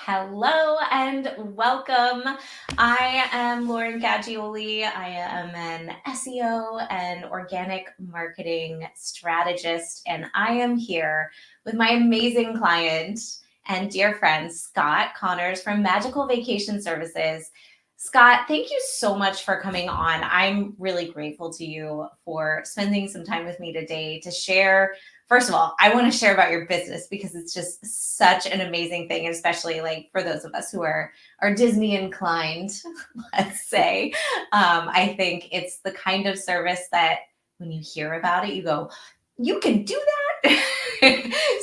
Hello and welcome. I am Lauren Gaggioli. I am an SEO and organic marketing strategist, and I am here with my amazing client and dear friend, Scott Connors from Magical Vacation Services. Scott, thank you so much for coming on. I'm really grateful to you for spending some time with me today to share. First of all, I want to share about your business because it's just such an amazing thing, especially like for those of us who are Disney inclined, let's say. I think it's the kind of service that when you hear about it, you go, you can do that.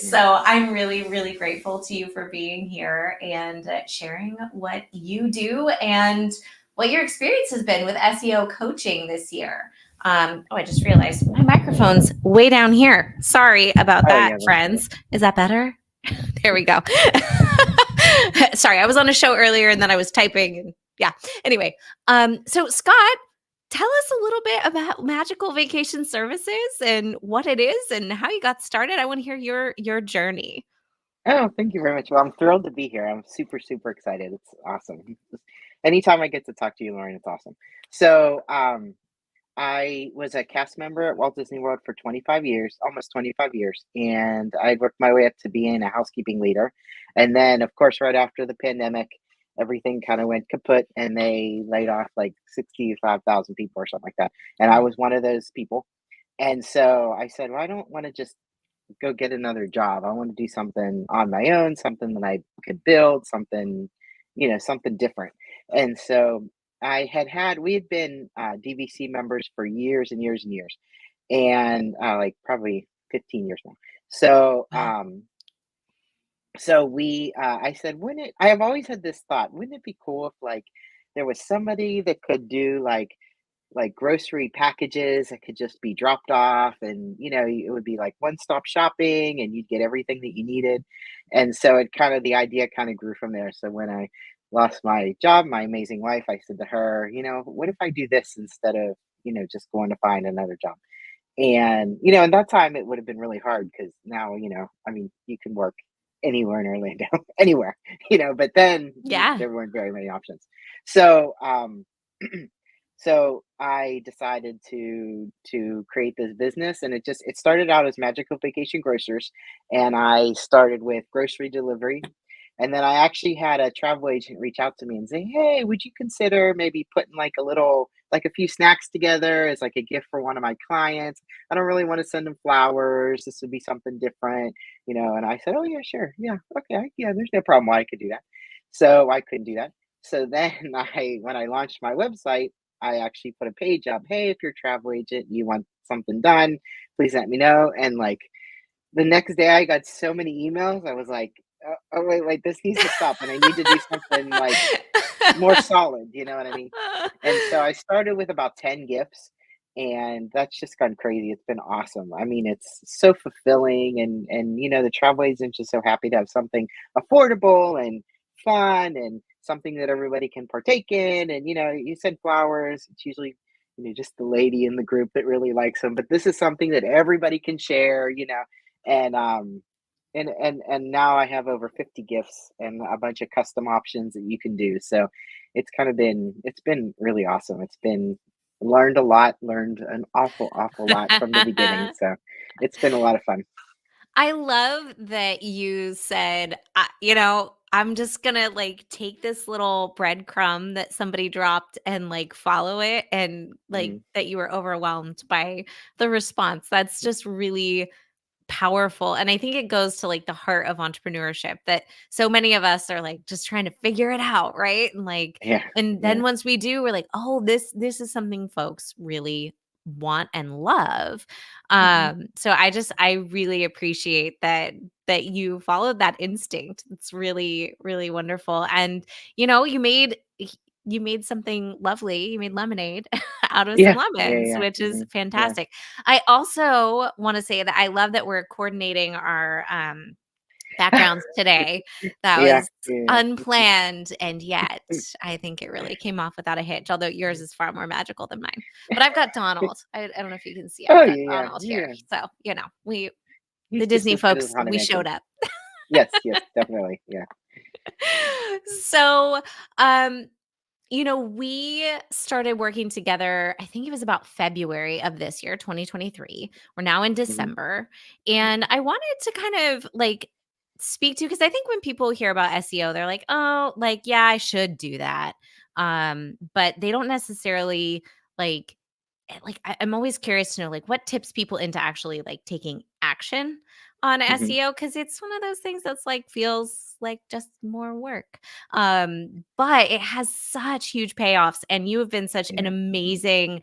So I'm really, really grateful to you for being here and sharing what you do and what your experience has been with SEO coaching this year. I just realized my microphone's way down here. Sorry about Oh that, yeah, that's good. friends. Is that better? There we go. Sorry, I was on a show earlier and then I was typing and yeah. Anyway, so Scott, tell us a little bit about Magical Vacation Services and what it is and how you got started. I want to hear your journey. Oh, thank you very much. Well, I'm thrilled to be here. I'm super, super excited. It's awesome. Anytime I get to talk to you, Lauren, it's awesome. So, I was a cast member at Walt Disney World for 25 years, almost 25 years, and I worked my way up to being a housekeeping leader. And then, of course, right after the pandemic, everything kind of went kaput, and they laid off like 65,000 people or something like that. And I Mm. was one of those people. And so I said, well, I don't want to just go get another job. I want to do something on my own, something that I could build, something, something different. And so we had been DVC members for years and years and years, and like probably 15 years now. So, Wow. I said, I have always had this thought, wouldn't it be cool if like there was somebody that could do like grocery packages that could just be dropped off, and it would be like one-stop shopping and you'd get everything that you needed. And so the idea kind of grew from there. So when I lost my job, my amazing wife, I said to her, what if I do this instead of just going to find another job? And in that time it would have been really hard because now I mean, you can work anywhere in Orlando, anywhere, but then Yeah. there weren't very many options. So so I decided to create this business, and it started out as Magical Vacation Grocers, and I started with grocery delivery. And then I actually had a travel agent reach out to me and say, "Hey, would you consider maybe putting like a few snacks together as like a gift for one of my clients? I don't really want to send them flowers. This would be something different." And I said, "Oh yeah, sure. Yeah. Okay. Yeah, there's no problem why I could do that." So I couldn't do that. So then when I launched my website, I actually put a page up. Hey, if you're a travel agent, you want something done, please let me know. And like the next day, I got so many emails. I was like, oh wait, this needs to stop, and I need to do something like more solid. You know what I mean? And so I started with about 10 gifts, and that's just gone crazy. It's been awesome. I mean, it's so fulfilling, and the travel agent's just so happy to have something affordable and fun and something that everybody can partake in. And you send flowers, it's usually just the lady in the group that really likes them, but this is something that everybody can share. And now I have over 50 gifts and a bunch of custom options that you can do. So it's been really awesome. It's been learned a lot, learned an awful lot from the beginning. So it's been a lot of fun. I love that you said, I'm just gonna like take this little breadcrumb that somebody dropped and like follow it, and like Mhm. that you were overwhelmed by the response. That's just really powerful. And I think it goes to like the heart of entrepreneurship that so many of us are like just trying to figure it out, right? And like, Yeah, and yeah, then once we do, we're like, oh, this is something folks really want and love. hmm So I really appreciate that you followed that instinct. It's really, really wonderful. And you made something lovely. You made lemonade out of some yeah, lemons, yeah, which is yeah, fantastic. I also want to say that I love that we're coordinating our yeah, backgrounds today. That yeah, was yeah. unplanned, and yet I think it really came off without a hitch. Although yours is far more magical than mine. But I've got Donald. I don't know if you can see. I've Oh got yeah, Donald here, yeah. so we the He's just Disney as good as folks Haunted we showed Mansion. up. Yes, yes, definitely. Yeah. So, um, we started working together, I think it was about February of this year, 2023. We're now in Mhm, December. And I wanted to kind of like speak to, because I think when people hear about SEO, they're like, oh, like, yeah, I should do that. But they don't necessarily like, I'm always curious to know like what tips people into actually like taking action on mhm, SEO, because it's one of those things that's like feels like just more work. But it has such huge payoffs, and you have been such an yeah, amazing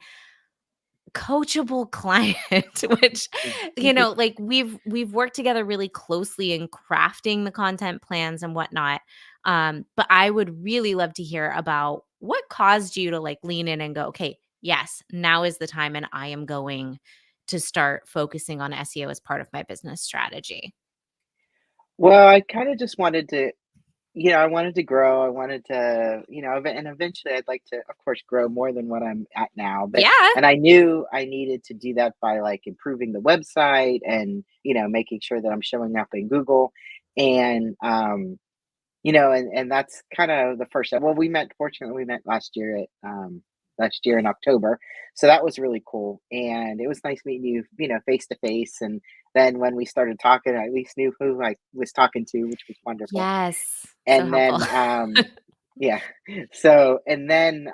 coachable client, which, thank you. like we've worked together really closely in crafting the content plans and whatnot. But I would really love to hear about what caused you to like lean in and go, okay, yes, now is the time, and I am going to start focusing on SEO as part of my business strategy. Well, I kinda just wanted to I wanted to grow, I wanted to, and eventually I'd like to, of course, grow more than what I'm at now, but Yeah. and I knew I needed to do that by, like, improving the website and, making sure that I'm showing up in Google, and, and that's kinda the first step. Well, we met last year in October, so that was really cool, and it was nice meeting you, face to face, and then when we started talking, I at least knew who I was talking to, which was wonderful. Yes. So And helpful. then, yeah. So, and then,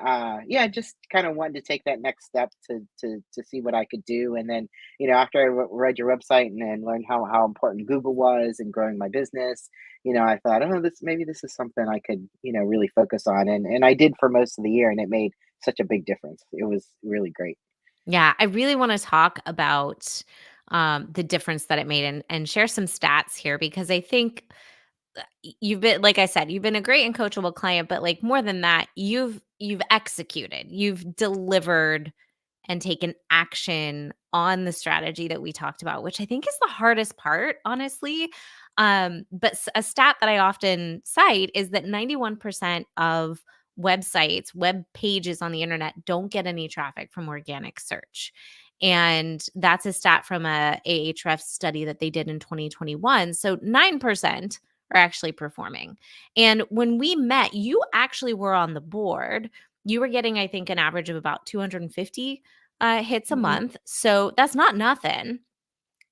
yeah, just kind of wanted to take that next step to see what I could do. And then, after I read your website and then learned how important Google was in growing my business, I thought, oh, maybe this is something I could, really focus on. And I did for most of the year, and it made such a big difference. It was really great. Yeah, I really want to talk about the difference that it made, and share some stats here, because I think you've been, like I said, you've been a great and coachable client, but like more than that, you've executed, you've delivered and taken action on the strategy that we talked about, which I think is the hardest part, honestly. But a stat that I often cite is that 91% of web pages on the internet don't get any traffic from organic search. And that's a stat from a Ahrefs study that they did in 2021. So 9% are actually performing. And when we met, you actually were on the board. You were getting, I think, an average of about 250 hits a Hmm. month. So that's not nothing.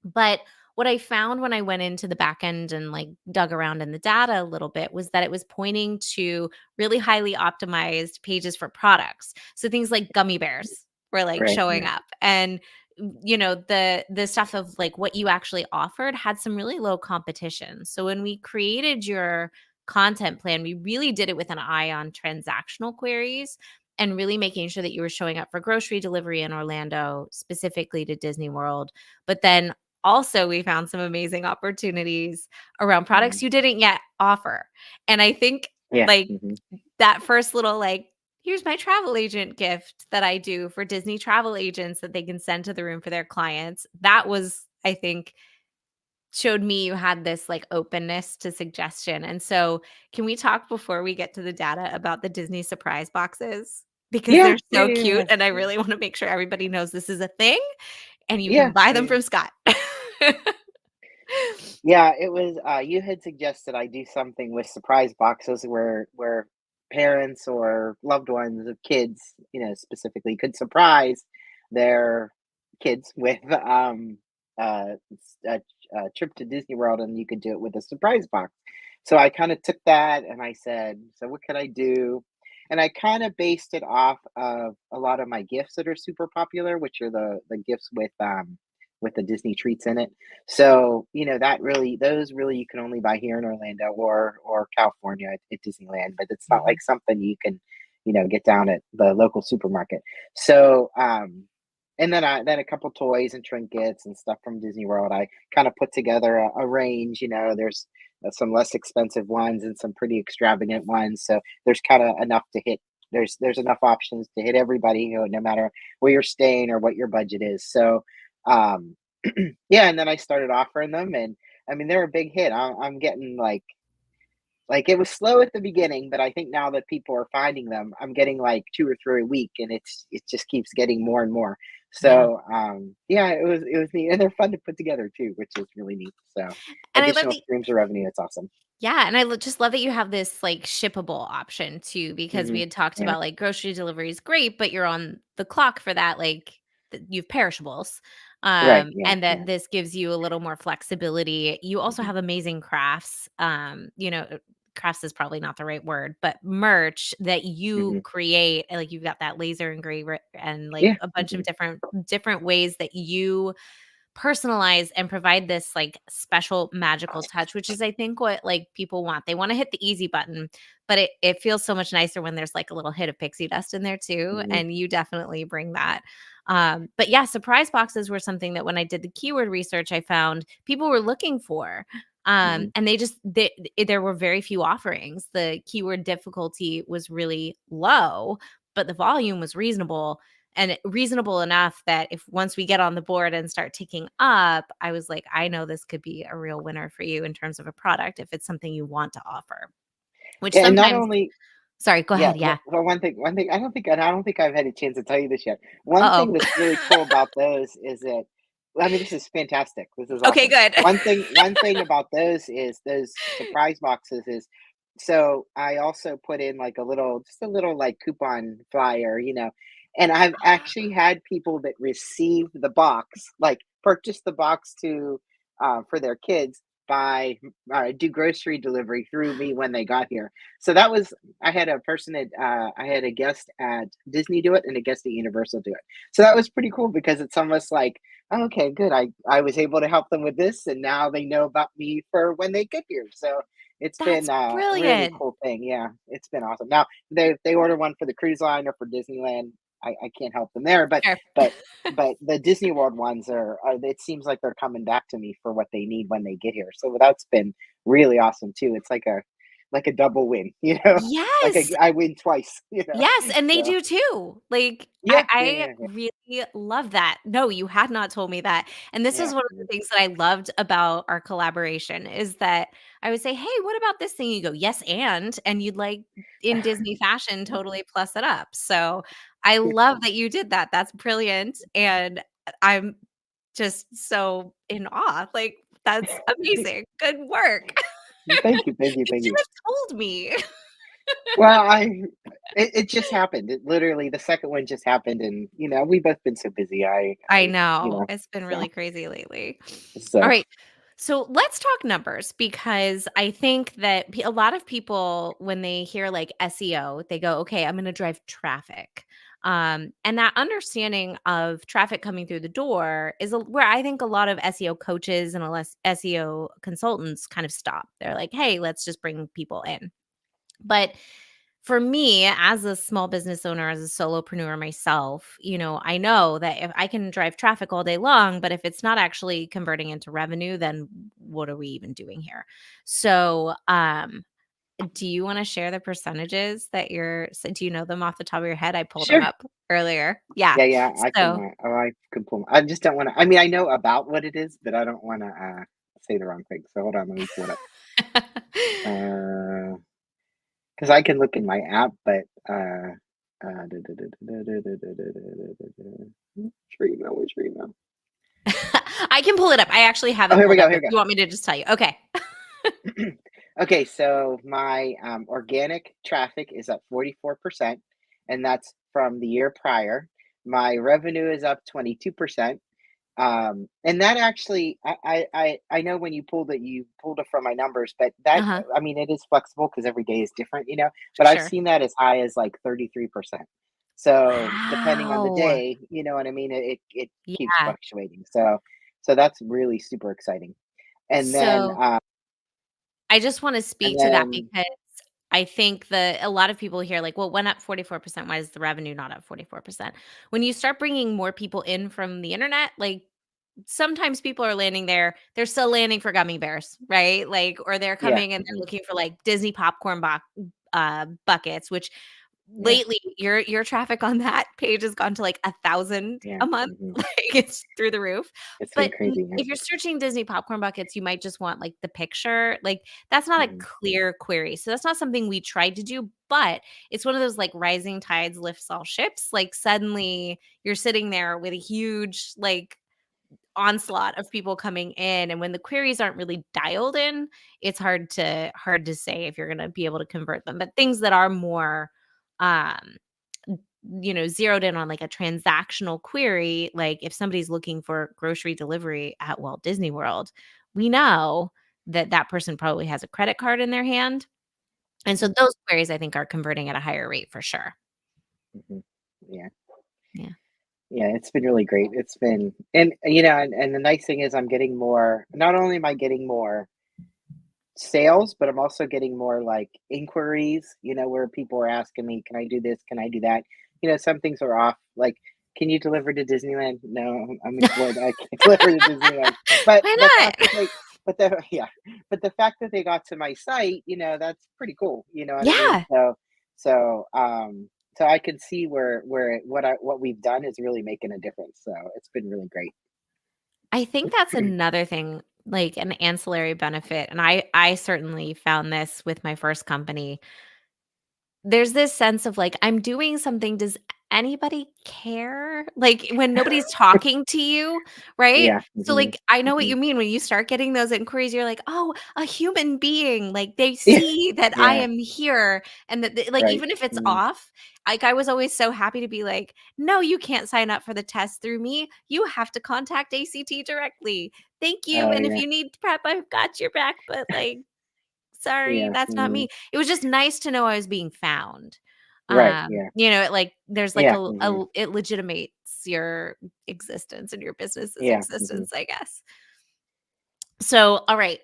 But what I found when I went into the back end and like dug around in the data a little bit was that it was pointing to really highly optimized pages for products. So things like gummy bears were like Right. showing Yeah. up, and the stuff of like what you actually offered had some really low competition. So when we created your content plan, we really did it with an eye on transactional queries and really making sure that you were showing up for grocery delivery in Orlando, specifically to Disney World. But then also, we found some amazing opportunities around Hmm. products you didn't yet offer. And I think Yeah. like Hmm. that first little like, here's my travel agent gift that I do for Disney travel agents that they can send to the room for their clients. That was, I think, showed me you had this like openness to suggestion. And so, can we talk before we get to the data about the Disney surprise boxes? Because Yeah. they're Yeah. so Yeah. cute. And I Yeah. really want to make sure everybody knows this is a thing and you can Yeah. buy Yeah. them Yeah. from Scott. Yeah, it was, you had suggested I do something with surprise boxes where parents or loved ones of kids, specifically could surprise their kids with a trip to Disney World, and you could do it with a surprise box. So I kind of took that and I said, so what could I do? And I kind of based it off of a lot of my gifts that are super popular, which are the gifts with the Disney treats in it. So, those really you can only buy here in Orlando or California at Disneyland, but it's not Mhm. like something you can, get down at the local supermarket. So, and then a couple toys and trinkets and stuff from Disney World. I kind of put together a range. There's some less expensive ones and some pretty extravagant ones. So there's kind of enough to hit. There's enough options to hit everybody, no matter where you're staying or what your budget is. So, um, yeah, and then I started offering them, and I mean they're a big hit. I'm getting like Like it was slow at the beginning, but I think now that people are finding them, I'm getting like 2 or 3 a week, and it just keeps getting more and more. Yeah. So, yeah, it was neat, and they're fun to put together too, which is really neat. So, And I love additional that. streams of revenue, it's awesome. Yeah, and just love that you have this, like, shippable option too, because we Mhm. had talked Yeah. about, like, grocery delivery is great, but you're on the clock for that, like, you have perishables, Right, yeah, and that yeah. this gives you a little more flexibility. You also Mhm, have amazing crafts, crafts is probably not the right word, but merch that you mhm. create, and, like, you've got that laser engraver and, like, Yeah, a bunch of mhm, different ways that you personalize and provide this like special magical touch, which is I think what like people want. They want to hit the easy button, but it feels so much nicer when there's like a little hit of pixie dust in there too, mhm, and you definitely bring that. But yeah, surprise boxes were something that when I did the keyword research I found people were looking for. mhm. And there were very few offerings. The keyword difficulty was really low, but the volume was reasonable, and reasonable enough that if once we get on the board and start ticking up, I was like, I know this could be a real winner for you in terms of a product if it's something you want to offer. Which Yeah, and not sometimes only sorry, go yeah, ahead. Yeah. one thing I don't think I've had a chance to tell you this yet. One thing Uh-oh. that's really cool about those is that I mean, this is fantastic. This is Okay, awesome. good. One thing about those is those surprise boxes is so I also put in like just a little like coupon flyer, and I've actually had people that receive the box, like purchase the box to for their kids by do grocery delivery through me when they got here. So that was I had a guest at Disney do it and a guest at Universal do it. So that was pretty cool because it's almost like, oh, okay, good. I was able to help them with this, and now they know about me for when they get here. So it's been That's a really brilliant. cool thing. Yeah, it's been awesome. Now they order one for the cruise line or for Disneyland. I can't help them there, but Sure. but but the Disney World ones it seems like they're coming back to me for what they need when they get here. So that's been really awesome too. It's like a double win, like Yes. I win twice. Yes, and they So do too. Like, yeah, yeah, I yeah, yeah, really love that. No, you had not told me that. And this is yeah. one of the things that I loved about our collaboration is that I would say, "Hey, what about this thing?" You go, "Yes, and you'd like in Disney fashion totally plus it up. So, I love that you did that. That's brilliant. And I'm just so in awe. Like, that's amazing. Good work. Thank you, thank you, You thank should you. have told me. Well, it just happened. It literally the second one just happened, and we both been so busy. I I know. It's been so really crazy lately. All so right. So let's talk numbers because I think that a lot of people, when they hear like SEO, they go, okay, I'm going to drive traffic. And that understanding of traffic coming through the door is where I think a lot of SEO coaches and a less SEO consultants kind of stop. They're like, hey, let's just bring people in. But for me, as a small business owner, as a solopreneur myself, I know that if I can drive traffic all day long, but if it's not actually converting into revenue, then what are we even doing here? So, do you want to share the percentages that so do you know them off the top of your head? I pulled them sure. up earlier. Yeah. Yeah, yeah, So, I can pull. I just don't want to. I mean, I know about what it is, but I don't want to say the wrong thing. So hold on, let me pull it up. Because I can look in my app, but which email? Which email? I can pull it up. I actually have Oh, it here we pulled go. up Here if we you want me to just tell you. Okay. go. Okay, so my organic traffic is up 44%, and that's from the year prior. My revenue is up 22%. And that actually, I know when you pulled it from my numbers, but that, Uh-huh. I mean, it is flexible because every day is different. But I've Sure. seen that as high as like 33%. So depending on the Wow. day, you know what I mean? It keeps Yeah. fluctuating. So that's really super exciting. And then, So I just wanna and speak to that then, because I think that a lot of people hear like, "Well, it went up 44%, why is the revenue not up 44%?" When you start bringing more people in from the internet, like, sometimes people are landing there, they're still landing for gummy bears, right? Like, or they're yeah. coming and they're Mhm, looking for, like, Disney popcorn buckets, which Yeah. lately your traffic on that page has gone to like 1,000 Yeah. a month. Like it's through the roof. It's been But crazy. Yeah. if you're searching Disney popcorn buckets, you might just want like the picture. Like that's not a Mhm. clear query. So that's not something we tried to do, but it's one of those like rising tides lifts all ships. Like suddenly you're sitting there with a huge like onslaught of people coming in, and when the queries aren't really dialed in, it's hard to say if you're going to be able to convert them. But things that are more um zeroed in on like a transactional query, like if somebody's looking for grocery delivery at Walt Disney World, we know that that person probably has a credit card in their hand. And so Mhm. those queries I think are converting at a higher rate for sure. Mhm. Yeah. Yeah. Yeah, it's been really great. It's been and the nice thing is I'm getting more not only am I getting more sales, but I'm also getting more like inquiries, where people are asking me, can I do this? Can I do that? Some things are off. Like, can you deliver to Disneyland? No, I'm in Florida. I can't deliver to Disneyland. But Why the not? fact that yeah, but the fact that they got to my site, that's pretty cool. You know what I mean? Yeah. So, so I can see what we've done is really making a difference. So it's been really great. I think that's another thing, like an ancillary benefit, and I certainly found this with my first company. There's this sense of, like, I'm doing something, does anybody care? Like, when nobody's talking to you, right? Yeah. So, like, I know what Hmm. you mean when you start getting those inquiries, you're like, "Oh, a human being, like, they Yeah. see that I Yeah. am here," and that like, Right. even if it's Mhm. off, like, I was always so happy to be like, "No, you can't sign up for the test through me. You have to contact ACT directly. Thank you, Oh and if yeah. you need prep, I've got your back, but, like, sorry, Yeah. that's not Mhm. me." It was just nice to know I was being found. Right. Yeah. It like there's like Yeah. Mhm. it legitimates your existence and your business's Yeah. Mhm. existence, I guess. So, all right,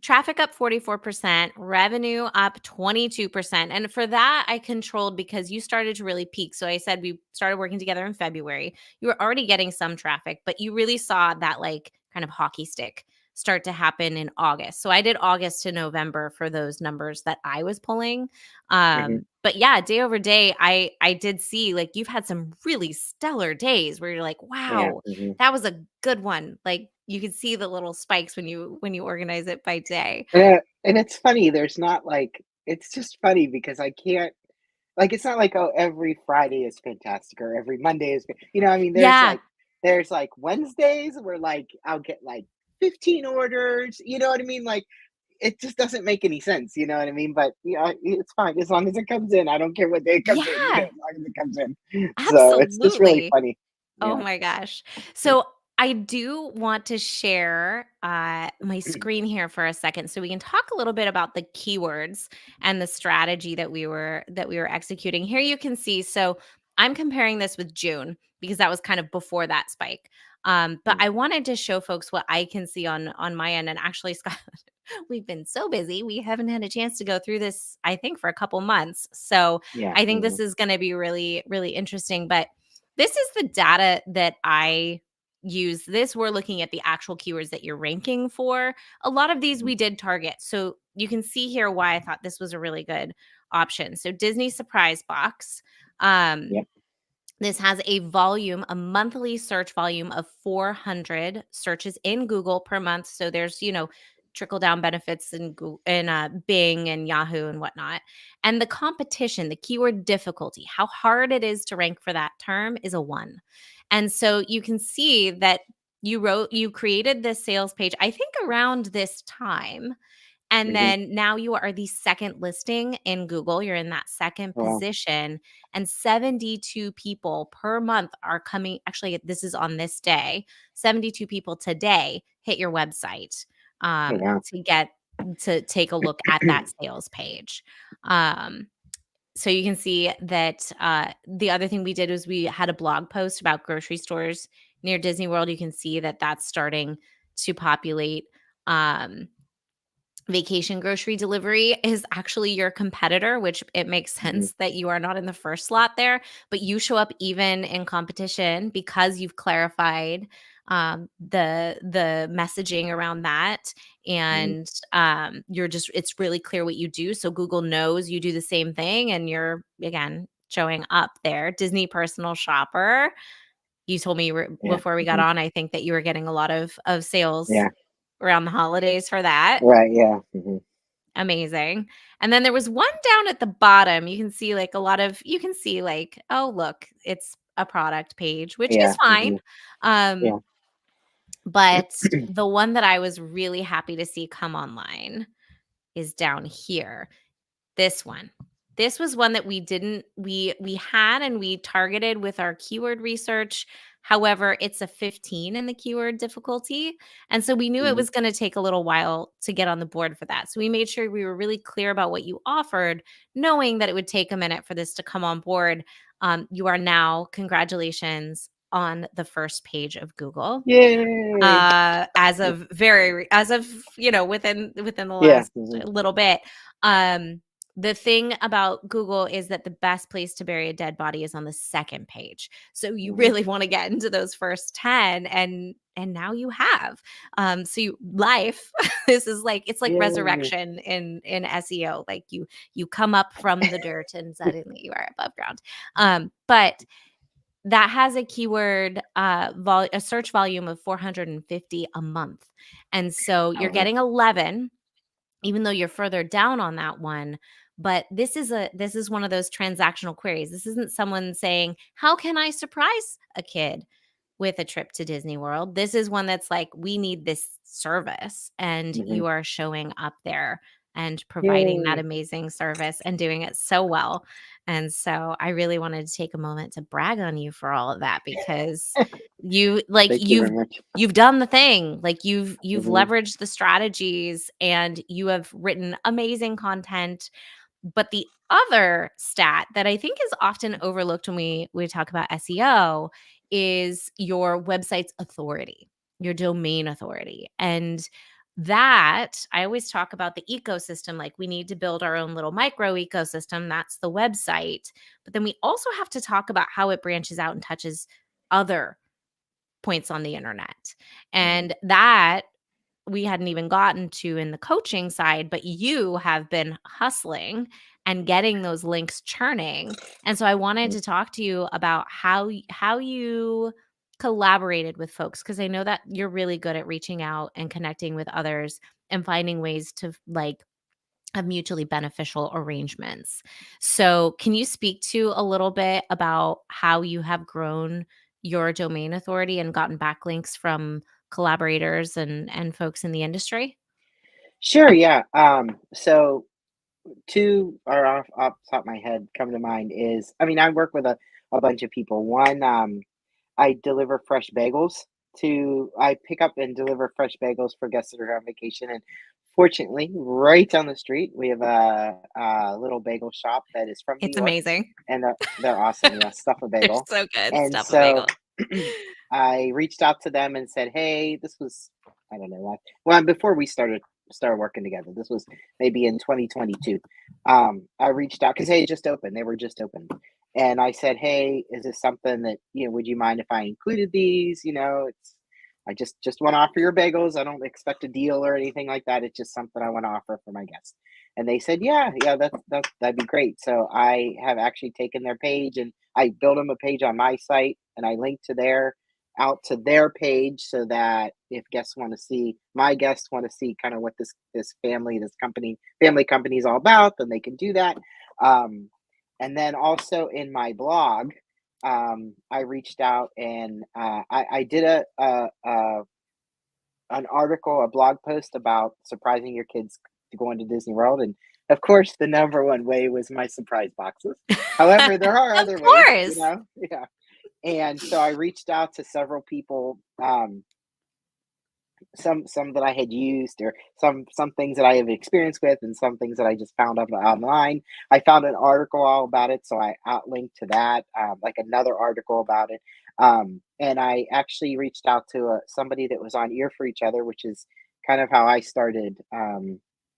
traffic up 44%, revenue up 22%. And for that, I controlled because you started to really peak. So I said we started working together in February. You were already getting some traffic, but you really saw that like kind of hockey stick start to happen in August. So I did August to November for those numbers that I was pulling. Mhm. But yeah, day over day, I did see like you've had some really stellar days where you're like, Yeah. wow, Mhm. that was a good one. Like, you could see the little spikes when you organize it by day. And it's funny, there's not like it's just funny because I can't like it's not like oh every Friday is fantastic or every Monday is I mean Yeah. there's like Wednesdays where like I'll get like 15 orders, you know what I mean? Like it just doesn't make any sense, you know what I mean? But yeah, it's fine as long as it comes in. I don't care what day it comes in, Yeah, as long as it comes in. So it's just really absolutely. funny. Oh Yeah. my gosh. So I do want to share my screen here for a second so we can talk a little bit about the keywords and the strategy that we were executing. Here you can see, so I'm comparing this with June because that was kind of before that spike. But Mm. I wanted to show folks what I can see on my end. And actually, Scott, we've been so busy, we haven't had a chance to go through this, I think, for a couple months. So Yeah. I think this Mhm. is going to be really, really interesting. But this is the data that I use. This we're looking at the actual keywords that you're ranking for. A lot of these Mhm. we did target. So you can see here why I thought this was a really good option. So Disney Surprise Box. Um, Yep. this has a monthly search volume of 400 searches in Google per month. So there's, trickle down benefits in Google, in Bing and Yahoo and whatnot. And the competition, the keyword difficulty, how hard it is to rank for that term is a 1. And so you can see that you created this sales page, I think around this time, and Mhm. then now you are the second listing in Google. You're in that second Wow. position, and 72 people per month are coming. Actually, this is on this day. 72 people today hit your website Oh wow. to take a look at that sales page. Um, so you can see that the other thing we did was we had a blog post about grocery stores near Disney World. You can see that that's starting to populate. Um, Vacation grocery delivery is actually your competitor, which it makes Mhm. sense that you are not in the first slot there, but you show up even in competition because you've clarified the messaging around that, Mhm. and it's really clear what you do. So Google knows you do the same thing, and you're again showing up there. Disney personal shopper. You told me Yeah. before we got Mhm. on, I think that you were getting a lot of sales Yeah. around the holidays for that. Right. Yeah. Mhm. Amazing. And then there was one down at the bottom. You can see like a lot of, you can see like, oh, look, it's a product page, which is Yeah. fine. Mhm. Um, Yeah. but the one that I was really happy to see come online is down here. This one. This was one that we had and we targeted with our keyword research. However, it's a 15 in the keyword difficulty. And so we knew it Mhm. was going to take a little while to get on the board for that. So we made sure we were really clear about what you offered, knowing that it would take a minute for this to come on board. You are now, congratulations, on the first page of Google. Yay. As of within the Yeah. last Mhm. little bit. um the thing about Google is that the best place to bury a dead body is on the second page, so you Mhm. really want to get into those first 10, and now you have. Life this is like, it's like Yay. resurrection in SEO. Like you come up from the dirt and suddenly you are above ground. But that has a keyword, a search volume of 450 a month. And so Oh you're wow. getting 11, even though you're further down on that one. But this is one of those transactional queries. This isn't someone saying, how can I surprise a kid with a trip to Disney World? This is one that's like, we need this service, and Mhm. you are showing up there and providing that Yay. amazing service and doing it so well. And so I really wanted to take a moment to brag on you for all of that, because you like Thank you very much. you've done the thing. Like you've Mhm. leveraged the strategies and you have written amazing content. But the other stat that I think is often overlooked when we talk about SEO is your website's authority, your domain authority. And that, I always talk about the ecosystem, like we need to build our own little micro ecosystem. That's the website. But then we also have to talk about how it branches out and touches other points on the internet. Mhm. And that we hadn't even gotten to in the coaching side, but you have been hustling and getting those links churning. And so I wanted Mhm. to talk to you about how you collaborated with folks, because I know that you're really good at reaching out and connecting with others and finding ways to like have mutually beneficial arrangements. So, can you speak to a little bit about how you have grown your domain authority and gotten backlinks from collaborators and folks in the industry? Sure. Yeah. So two are off the top of my head come to mind is, I mean, I work with a bunch of people. One, I deliver fresh bagels I pick up and deliver fresh bagels for guests that are on vacation. And fortunately, right down the street, we have a little bagel shop that is from New It's York, amazing. and they're awesome. Yeah, stuff a They're bagel. so good. And Stuff a so bagel. I reached out to them and said, "Hey, this was I don't know what. Well, before we started working together. This was maybe in 2022. I reached out because they had just opened. They were just open, and I said, "Hey, is this something that would you mind if I included these? It's I just want to offer your bagels. I don't expect a deal or anything like that. It's just something I want to offer for my guests." And they said, "Yeah, yeah, that'd be great." So I have actually taken their page and I built them a page on my site, and I linked to their page so that if guests want to see my guests want to see kind of what this family company is all about, then they can do that. um, and then also in my blog, I reached out and I did an article, a blog post about surprising your kids to going to Disney World. And of course the number one way was my surprise boxes. However, there are Of other ways, course. yeah. And so I reached out to several people, some that I had used, or some things that I have experience with, and some things that I just found up online. I found an article all about it, so I outlinked to that, like another article about it. And I actually reached out to somebody that was on Ear for Each Other, which is kind of how I started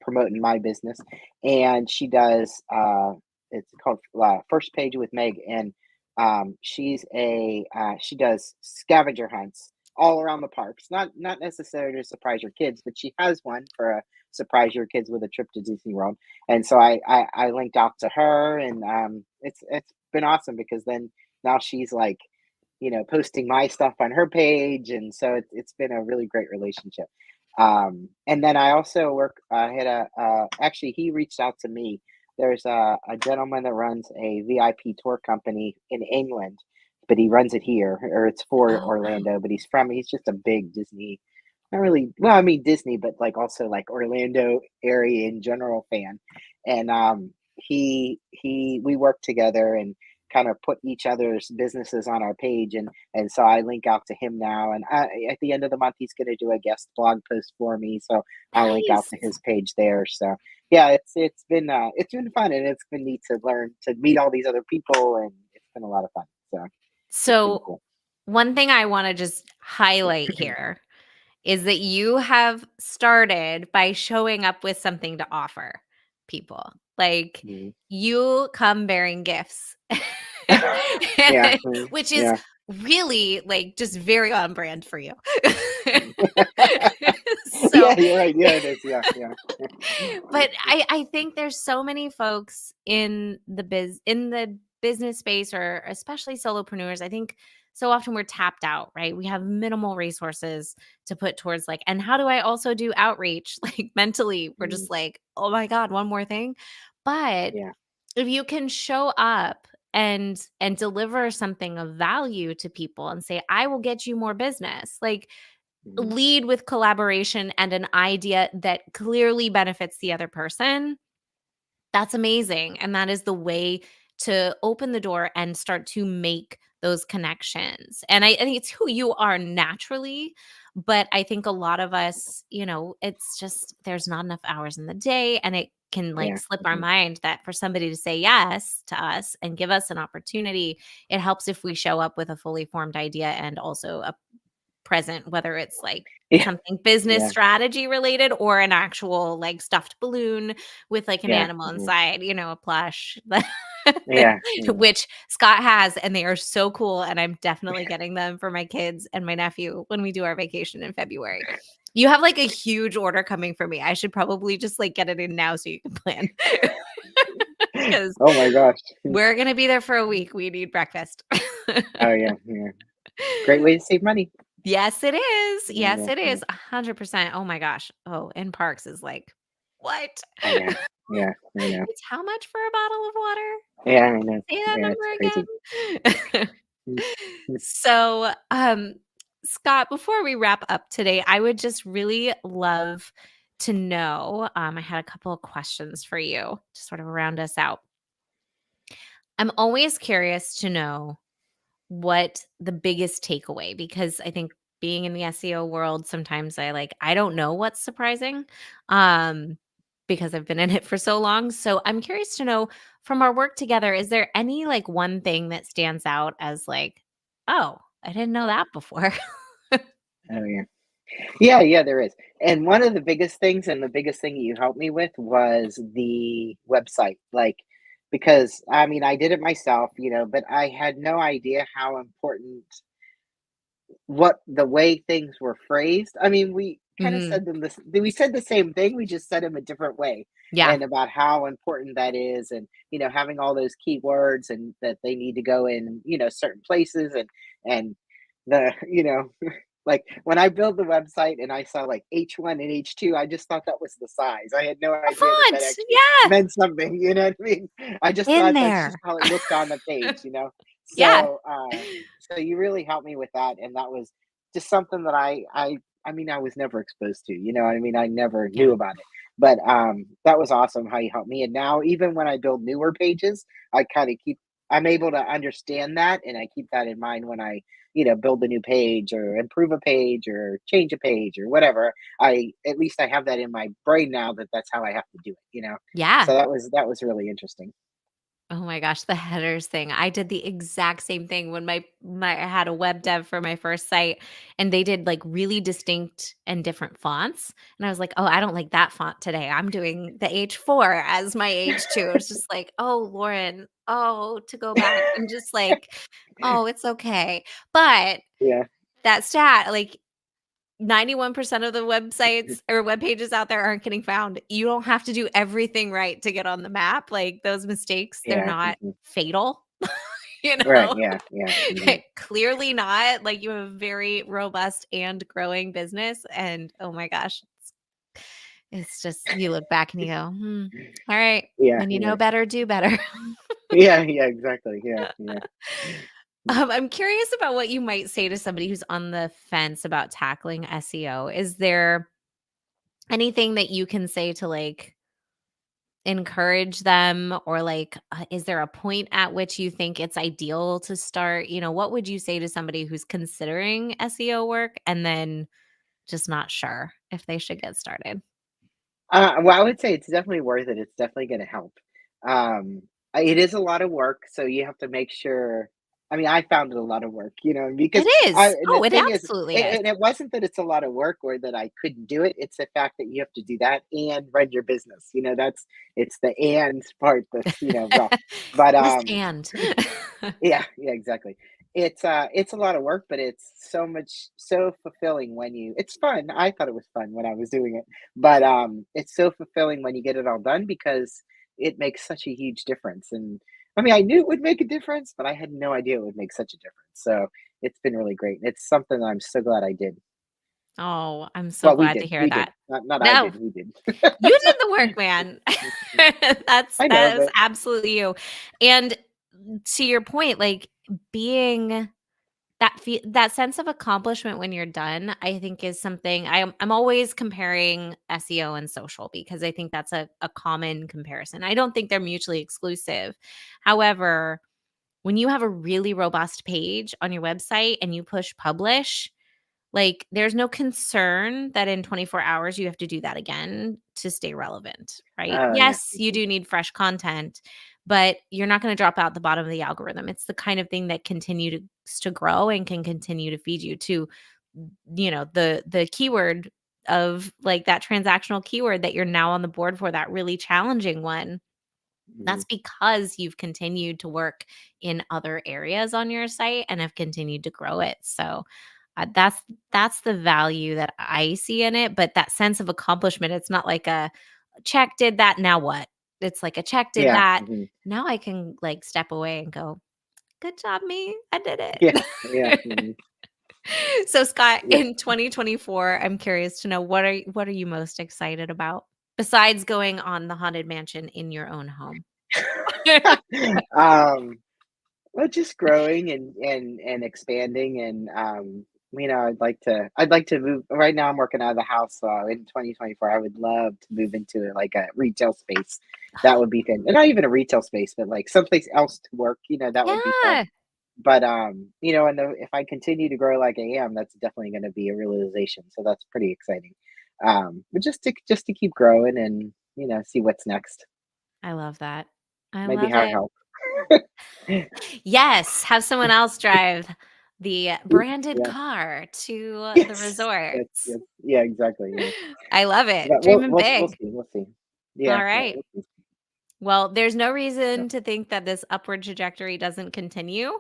promoting my business. And she does it's called First Page with Meg, and she does scavenger hunts all around the parks. Not necessarily to surprise your kids, but she has one for a surprise your kids with a trip to Disney World. And so I linked out to her, and it's been awesome because then now she's like, posting my stuff on her page, and so it's been a really great relationship. And then I also work. I had actually he reached out to me. There's a gentleman that runs a VIP tour company in England, but he runs it here, or it's for Oh, wow. Orlando. But he's just a big Disney, not really. Well, I mean Disney, but like also like Orlando area in general fan. And we work together and kind of put each other's businesses on our page, and so I link out to him now, and at the end of the month he's going to do a guest blog post for me, so I'll link out Nice. to his page there. So yeah, it's been fun, and it's been neat to learn to meet all these other people, and it's been a lot of fun. So it's been So cool. one thing I want to just highlight here is that you have started by showing up with something to offer people. Like, Mhm. you come bearing gifts, Yeah, which is yeah. really, like, just very on brand for you. So Yeah, you're right. Yeah, it is. Yeah, yeah. but I think there's so many folks in the business space, or especially solopreneurs. I think so often we're tapped out, right? We have minimal resources to put towards, like, and how do I also do outreach? Like, mentally, we're Mhm. just like, oh my God, one more thing. But Yeah, if you can show up and deliver something of value to people and say, I will get you more business, like, mhm. lead with collaboration and an idea that clearly benefits the other person, that's amazing. And that is the way to open the door and start to make those connections. And I think it's who you are naturally. But I think a lot of us, it's just there's not enough hours in the day. And it can, like, Yeah, slip our mhm. mind that for somebody to say yes to us and give us an opportunity, it helps if we show up with a fully formed idea and also a present, whether it's like Yeah, something business yeah, strategy related or an actual, like, stuffed balloon with, like, an yeah, animal mhm. inside, a plush, Yeah, yeah. which Scott has, and they are so cool, and I'm definitely getting them for my kids and my nephew when we do our vacation in February. You have, like, a huge order coming for me. I should probably just, like, get it in now so you can plan because Oh my gosh. we're gonna be there for a week. We need breakfast. Oh yeah, yeah. Great way to save money. Yes, it is. Yeah, Yes, yeah, it yeah. is. 100%. Oh my gosh. Oh, in parks is like, what? Oh yeah, yeah, I know. It's how much for a bottle of water? Yeah, I know. Say that Yeah, it's crazy. number again. Mm, mm, So, Scott, before we wrap up today, I would just really love to know. I had a couple of questions for you to sort of round us out. I'm always curious to know what the biggest takeaway, because I think being in the SEO world, sometimes I don't know what's surprising, um because I've been in it for so long. So I'm curious to know, from our work together, is there any, like, one thing that stands out as like, oh, I didn't know that before? oh yeah. Yeah, yeah, there is. And one of the biggest things, and the biggest thing you helped me with, was the website. Like, because I mean, I did it myself, but I had no idea how important what the way things were phrased. I mean, we kind of Mhm. said them this we said the same thing, we just said them a different way. Yeah. And about how important that is, and having all those keywords, and that they need to go in, certain places, and the like when I built the website and I saw like H1 and H2, I just thought that was the size. I had no A idea that that font. actually Yeah. meant something, you know what I mean? I just In thought that's there. just how it looked on the page. Yeah. So so you really helped me with that, and that was just something that I mean, I was never exposed to, I mean, I never Yeah. knew about it. But that was awesome how you helped me. And now even when I build newer pages, I kind of keep I'm able to understand that, and I keep that in mind when I, build a new page or improve a page or change a page or whatever. I At least I have that in my brain now, that that's how I have to do it. Yeah. So that was really interesting. Oh my gosh, the headers thing. I did the exact same thing when my I had a web dev for my first site, and they did, like, really distinct and different fonts, and I was like, "Oh, I don't like that font today. I'm doing the H4 as my H2." It's just like, "Oh, Lauren, oh, to go back and just, like, oh, it's okay." But Yeah. that stat, like, 91% of the websites or web pages out there aren't getting found. You don't have to do everything right to get on the map. Like, those mistakes, they're Yeah. not Mhm. fatal. you Right. know? Yeah. Yeah. Mhm. Clearly not. Like you have a very robust and growing business. And oh my gosh, it's just you look back and you go, all right. Yeah. When you know Yeah. better, do better. Yeah. Yeah. Exactly. Yeah. Yeah. I'm curious about what you might say to somebody who's on the fence about tackling SEO. Is there anything that you can say to like encourage them, or like is there a point at which you think it's ideal to start? What would you say to somebody who's considering SEO work and then just not sure if they should get started? Well, I would say it's definitely worth it. It's definitely going to help. Um, it is a lot of work, so you have to make sure. I mean, I found it a lot of work, It because is. and the Oh, it thing is, absolutely is. and it wasn't that it's a lot of work or that I couldn't do it. It's the fact that you have to do that and run your business. It's the and part that's rough. But Yes, and yeah, yeah, exactly. It's a lot of work, but it's so fulfilling when it's fun. I thought it was fun when I was doing it. But it's so fulfilling when you get it all done because it makes such a huge difference. And I mean, I knew it would make a difference, but I had no idea it would make such a difference. So it's been really great. It's something that I'm so glad I did. oh, I'm so Well, we glad to did. hear We did. that. Not I No, did. We did. you did the work, man. That's I know, that is but absolutely you. And to your point, like being that sense of accomplishment when you're done, I think is something I'm always comparing SEO and social because I think that's a common comparison. I don't think they're mutually exclusive. However, when you have a really robust page on your website and you push publish, like, there's no concern that in 24 hours you have to do that again to stay relevant, right? oh yeah. Yes, you do need fresh content, but you're not gonna drop out the bottom of the algorithm. It's the kind of thing that continue to grow and can continue to feed you to, the keyword of, like, that transactional keyword that you're now on the board for, that really challenging one. Mhm. That's because you've continued to work in other areas on your site and have continued to grow it. So that's the value that I see in it. But that sense of accomplishment, it's not like a check did that. Now what? It's like a check did Yeah. that. Mhm. Now I can like step away and go, good job, me. I did Yeah. Yeah. it. Mhm. So Scott, Yeah. in 2024, I'm curious to know what are you most excited about besides going on the haunted mansion in your own home? um, well, just growing and expanding, and I'd like to move. Right now, I'm working out of the house, so in 2024, I would love to move into like a retail space. That would be fun, and not even a retail space, but like someplace else to work. That would be fun. Yeah, But and if I continue to grow like I am, that's definitely going to be a realization. So that's pretty exciting. But just to keep growing and see what's next. I love that. I Maybe love hire it. help. Yes, have someone else drive the branded Yeah. car to the Yes. Yes. resorts. Yes. Yeah. Exactly. Yeah. I love it. But we'll Dreaming we'll we'll big. see. We'll see. Yeah. All Yeah. right. We'll see. Well, there's no Yep. reason to think that this upward trajectory doesn't continue.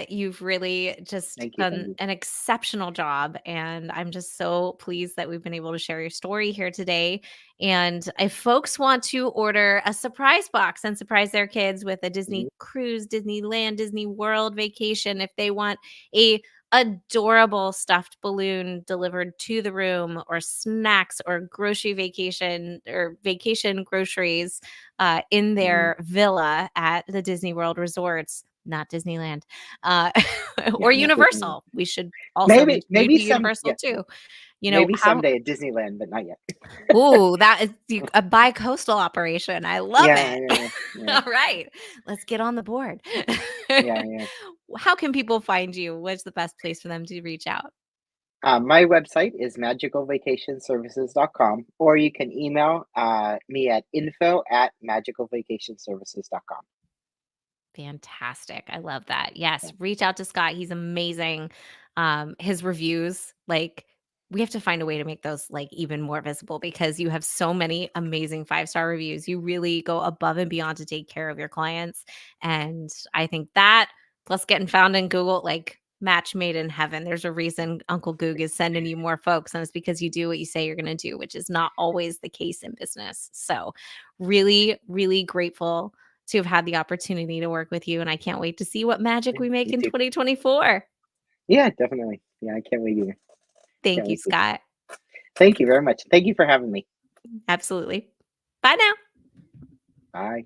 You've really just Thank you. Thank done you. an exceptional job. And I'm just so pleased that we've been able to share your story here today. And if folks want to order a surprise box and surprise their kids with a Mhm. Disney cruise, Disneyland, Disney World vacation, if they want a adorable stuffed balloon delivered to the room, or snacks, or grocery vacation, or vacation groceries in Mhm. their villa at the Disney World resorts, not Disneyland, uh, Yeah. or Not Disneyland. Universal. We should also Maybe. mention you Maybe do some. Universal Yeah. too. Maybe How someday at Disneyland, but not yet. ooh, that is a bi-coastal operation. I love Yeah. it. Yeah. Yeah. All right, let's get on the board. Yeah. Yeah. How can people find you? What's the best place for them to reach out? My website is magicalvacationservices.com, or you can email me at info@magicalvacationservices.com. Fantastic. I love that. Yes, reach out to Scott. He's amazing. His reviews, like we have to find a way to make those like even more visible because you have so many amazing 5-star reviews. You really go above and beyond to take care of your clients. And I think that plus getting found in Google, like match made in heaven. There's a reason Uncle Goog is sending you more folks, and it's because you do what you say you're going to do, which is not always the case in business. So, really, really grateful to have had the opportunity to work with you, and I can't wait to see what magic Yeah, we make me in too. 2024. Yeah, definitely. Yeah, I can't wait either. Thank Can't you, wait to. Scott. Thank you very much. Thank you for having me. Absolutely. Bye now. Bye.